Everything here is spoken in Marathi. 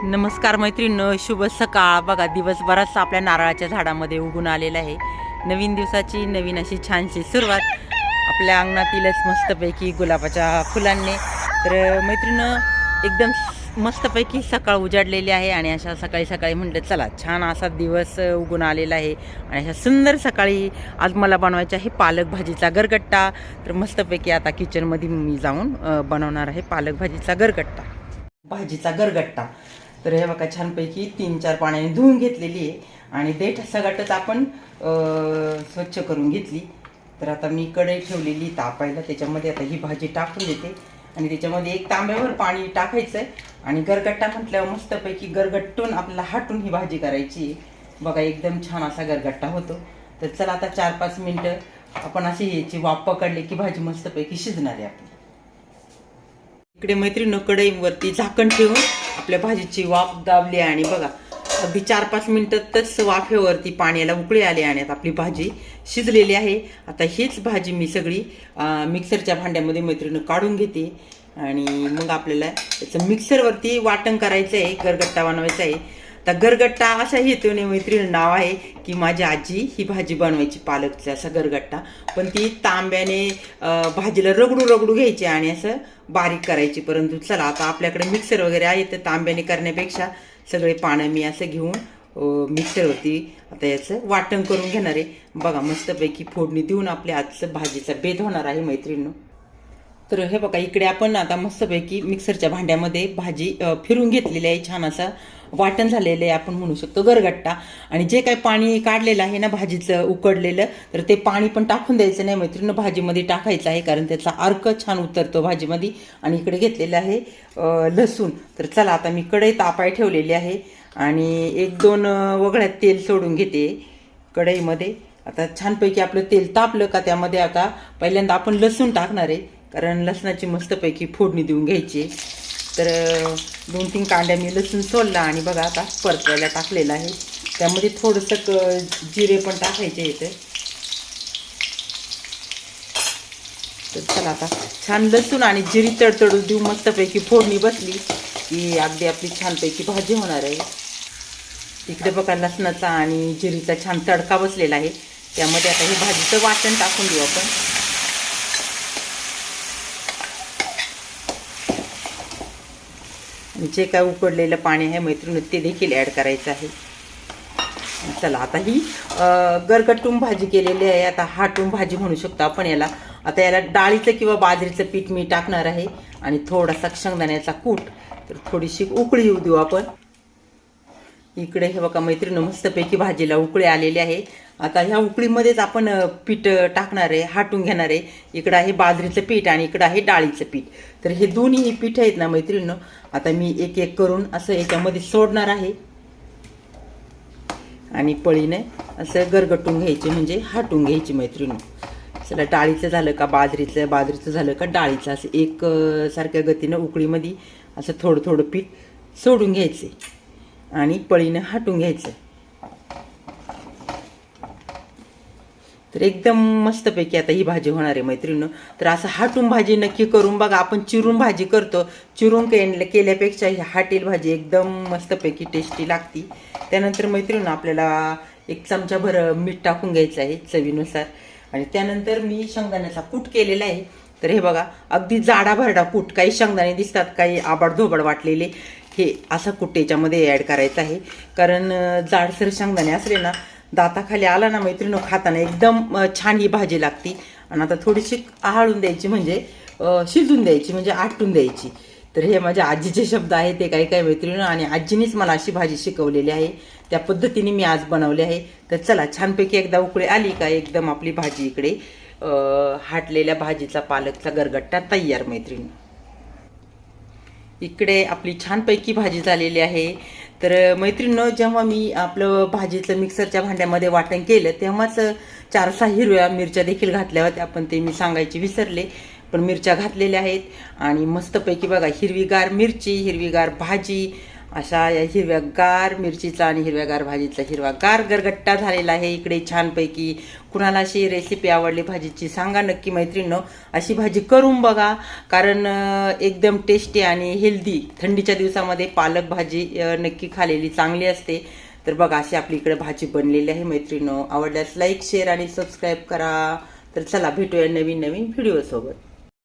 नमस्कार मैत्रिणींनो, शुभ सकाळ. बघा दिवसभराच आपल्या नारळाच्या झाडामध्ये उगून आलेला आहे. नवीन दिवसाची नवीन अशी छानशी सुरुवात आपल्या अंगणातीलच मस्तपैकी गुलाबाच्या फुलांनी. तर मैत्रिणींनो, एकदम मस्तपैकी सकाळ उजाडलेली आहे आणि अशा सकाळी सकाळी म्हटलं चला छान असा दिवस उगून आलेला आहे. आणि अशा सुंदर सकाळी आज मला बनवायचं आहे पालक भाजीचा गरगट्टा. तर मस्तपैकी आता किचनमध्ये मी जाऊन बनवणार आहे पालक भाजीचा गरगट्टा. तर हे बघा छानपैकी 3-4 पाण्याने धुवून घेतलेली आहे आणि देठ सगटच आपण स्वच्छ करून घेतली. तर आता मी कढई ठेवलेली तापायला, त्याच्यामध्ये आता ही भाजी टाकून देते आणि त्याच्यामध्ये 1 तांब्यावर पाणी टाकायचं आहे. आणि गरगट्टा म्हटल्यावर मस्तपैकी गरगट्टून आपल्याला हाटून ही भाजी करायची आहे. बघा एकदम छान असा गरगट्टा होतो. तर चला आता 4-5 मिनटं आपण अशी याची वाफ पकडली की भाजी मस्तपैकी शिजणार आहे आपली. इकडे मैत्रिणी कढईवरती झाकण ठेवून आपल्या भाजीची वाफ दाबली आणि बघा अगदी 4-5 मिनिटातच वाफेवरती पाण्याला उकळी आली आणि आता आपली भाजी शिजलेली आहे. आता हीच भाजी मी सगळी मिक्सरच्या भांड्यामध्ये मैत्रिणी काढून घेते आणि मग आपल्याला त्याचं मिक्सरवरती वाटण करायचं आहे, गरगट्टा बनवायचा आहे. तर गरगट्टा असा हेतूने मैत्रिणी नाव आहे की माझी आजी ही भाजी बनवायची पालकचा असा गरगट्टा, पण ती तांब्याने भाजीला रगडू घ्यायची आणि असं बारीक करायची. परंतु चला आता आपल्याकडे मिक्सर वगैरे आहे तर तांब्याने करण्यापेक्षा सगळे पानं मी असं घेऊन मिक्सरवरती आता याचं वाटण करून घेणार आहे. बघा मस्तपैकी फोडणी देऊन आपल्या आजचं भाजीचा बेत होणार आहे मैत्रिणींनो. तर हे बघा इकडे आपण आता मस्तपैकी मिक्सरच्या भांड्यामध्ये भाजी फिरून घेतलेली आहे. छान असा वाटण झालेलं आहे, आपण म्हणू शकतो गरगट्टा. आणि जे काही पाणी काढलेलं आहे ना भाजीचं उकडलेलं, तर ते पाणी पण टाकून द्यायचं नाही मैत्रिणी, भाजीमध्ये टाकायचं आहे कारण त्याचा अर्क छान उतरतो भाजीमध्ये. आणि इकडे घेतलेलं आहे लसूण. तर चला आता मी कढई तापाय ठेवलेली आहे आणि 1-2 वगळ्यात तेल सोडून घेते कढईमध्ये. आता छानपैकी आपलं तेल तापलं का त्यामध्ये आता पहिल्यांदा आपण लसूण टाकणार आहे, कारण लसणाची मस्तपैकी फोडणी देऊन घ्यायची. तर 2-3 कांड्या मी लसूण सोलला आणि बघा आता परतवायला टाकलेला आहे. त्यामध्ये थोडंसं जिरे पण टाकायचे येते. तर चला आता छान लसूण आणि जिरी तडतडून देऊ मस्तपैकी फोडणी बसली की अगदी आपली छानपैकी भाजी होणार आहे. इकडे बघा लसणाचा आणि जिरीचा छान तडका बसलेला आहे. त्यामध्ये आता हे भाजीचं वाटण टाकून देऊ आपण. जे काय उकडलेलं पाणी आहे मैत्रिणी ते देखील ॲड करायचं आहे. चला आता ही गरगट्टून भाजी केलेली आहे. आता हाटून भाजी म्हणू शकतो आपण याला. आता याला डाळीचं किंवा बाजरीचं पीठ मी टाकणार आहे आणि थोडासा शेंगदाण्याचा कूट. तर थोडीशी उकळी येऊ देऊ आपण. इकडे हे बघा मैत्रिणी मस्तपैकी भाजीला उकळी आलेली आहे. आता ह्या उकळीमध्येच आपण पीठ टाकणार आहे, हाटून घेणार आहे. इकडं आहे बाजरीचं पीठ आणि इकडं आहे डाळीचं पीठ. तर हे दोन्ही पीठ आहेत ना मैत्रिणींनो, आता मी एक करून असं याच्यामध्ये सोडणार आहे आणि पळीने असं गरगटून घ्यायचे, म्हणजे हाटून घ्यायची मैत्रिणींनो. चला डाळीचं झालं का बाजरीचं झालं का डाळीचं, असं एक सारख्या गतीनं उकळीमध्ये असं थोडं थोडं पीठ सोडून घ्यायचे आणि पळीनं हाटून घ्यायचं. तर एकदम मस्तपैकी आता ही भाजी होणार आहे मैत्रिणींनो. तर असं हाटून भाजी नक्की करून बघा. आपण चिरून भाजी करतो, चिरून केल्यापेक्षा ही हाटेल भाजी एकदम मस्तपैकी टेस्टी लागती. त्यानंतर मैत्रिणींनो आपल्याला 1 चमचाभर मीठ टाकून घ्यायचं आहे चवीनुसार. आणि त्यानंतर मी शेंगदाण्याचा कूट केलेला आहे. तर हे बघा अगदी जाडा भरडा कूट, काही शेंगदाणे दिसतात काही आबाडधोबड वाटलेले, हे असा कूट याच्यामध्ये ॲड करायचा आहे. कारण जाडसर शेंगदाणे असले ना दाताखाली आला ना मैत्रिणी खाताना एकदम छान ही भाजी लागती. आणि आता थोडीशी आहाळून द्यायची, म्हणजे शिजून द्यायची, म्हणजे आटून द्यायची. तर हे माझ्या आजीचे शब्द आहे ते काही मैत्रिणी, आणि आजीनीच मला अशी भाजी शिकवलेली आहे, त्या पद्धतीने मी आज बनवली आहे. तर चला छानपैकी एकदा उकळी आली का एकदम आपली भाजी इकडे हाटलेल्या भाजीचा पालकचा गरगट्टा तयार मैत्रिणी. इकडे आपली छानपैकी भाजी झालेली आहे. तर मैत्रिणींनो जेव्हा मी आपलं भाजीचं मिक्सरच्या भांड्यामध्ये वाटण केलं तेव्हाच 4-6 हिरव्या मिरच्या देखील घातल्या होत्या, पण ते मी सांगायचे विसरले. पण मिरच्या घातलेल्या आहेत आणि मस्तपैकी बघा हिरवीगार मिरची, हिरवीगार भाजी अशा या हिरव्यागार मिरचीचा आणि हिरव्यागार भाजीचा हिरवागार गरगट्टा झालेला आहे इकडे छानपैकी. कुणाला अशी रेसिपी आवडली भाजीची सांगा नक्की मैत्रिणींनो. अशी भाजी करून बघा, कारण एकदम टेस्टी आणि हेल्दी. थंडीच्या दिवसामध्ये पालक भाजी नक्की खाल्लेली चांगली असते. तर बघा अशी आपली इकडे भाजी बनलेली आहे मैत्रिणींनो. आवडल्यास लाईक शेअर आणि सबस्क्राईब करा. तर चला भेटूया नवीन नवीन व्हिडिओ सोबत.